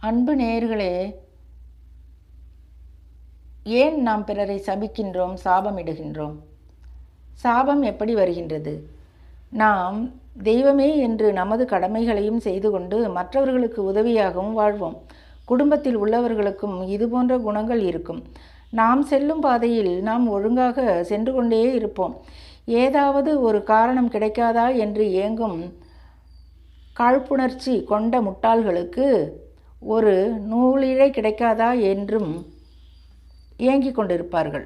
அன்பு நேயர்களே, ஏன் நாம் பிறரை சபிக்கின்றோம், சாபமிடுகின்றோம்? சாபம் எப்படி வருகின்றது? நாம் தெய்வமே என்று நமது கடமைகளையும் செய்து கொண்டு மற்றவர்களுக்கு உதவியாகவும் வாழ்வோம். குடும்பத்தில் உள்ளவர்களுக்கும் இதுபோன்ற குணங்கள் இருக்கும். நாம் செல்லும் பாதையில் நாம் ஒழுங்காக சென்று கொண்டே இருப்போம். ஏதாவது ஒரு காரணம் கிடைக்காதா என்று ஏங்கும் காழ்ப்புணர்ச்சி கொண்ட முட்டாள்களுக்கு ஒரு நூலிழை கிடைக்காதா என்றும் ஏங்கிக் கொண்டிருப்பார்கள்.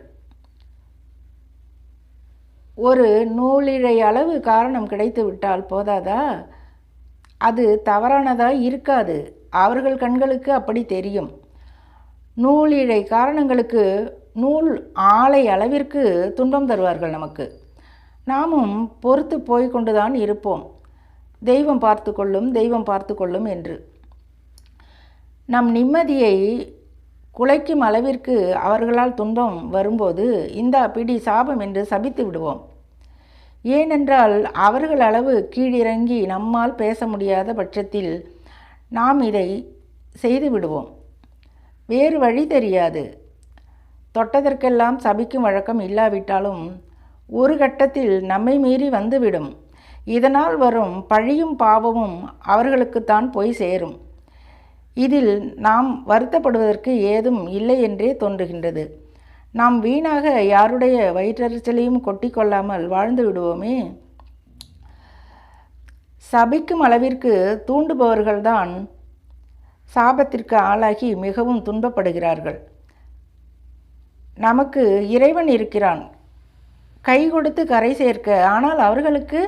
ஒரு நூலிழை அளவு காரணம் கிடைத்து விட்டால் போதாதா? அது தவறானதாய் இருக்காது. அவர்கள் கண்களுக்கு அப்படி தெரியும். நூலிழை காரணங்களுக்கு நூல் ஆலை அளவிற்கு துன்பம் தருவார்கள் நமக்கு. நாமும் பொறுத்து போய்கொண்டுதான் இருப்போம். தெய்வம் பார்த்து கொள்ளும், தெய்வம் பார்த்து கொள்ளும் என்று. நம் நிம்மதியை குலைக்கும் அளவிற்கு அவர்களால் துன்பம் வரும்போது இந்தா பிடி சாபம் என்று சபித்து விடுவோம். ஏனென்றால் அவர்கள் அளவு கீழிறங்கி நம்மால் பேச முடியாத பட்சத்தில் நாம் இதை செய்து விடுவோம். வேறு வழி தெரியாது. தொட்டதற்கெல்லாம் சபிக்கும் வழக்கம் இல்லாவிட்டாலும் ஒரு கட்டத்தில் நம்மை மீறி வந்துவிடும். இதனால் வரும் பழியும் பாவமும் அவர்களுக்குத்தான் போய் சேரும். இதில் நாம் வருத்தப்படுவதற்கு ஏதும் இல்லை என்றே தோன்றுகின்றது. நாம் வீணாக யாருடைய வயிற்றெரிச்சலையும் கொட்டி கொள்ளாமல் வாழ்ந்து விடுவோமே. சபிக்கும் அளவிற்கு தூண்டுபவர்கள்தான் சாபத்திற்கு ஆளாகி மிகவும் துன்பப்படுகிறார்கள். நமக்கு இறைவன் இருக்கிறான், கை கொடுத்து கரை சேர்க்க. ஆனால் அவர்களுக்கு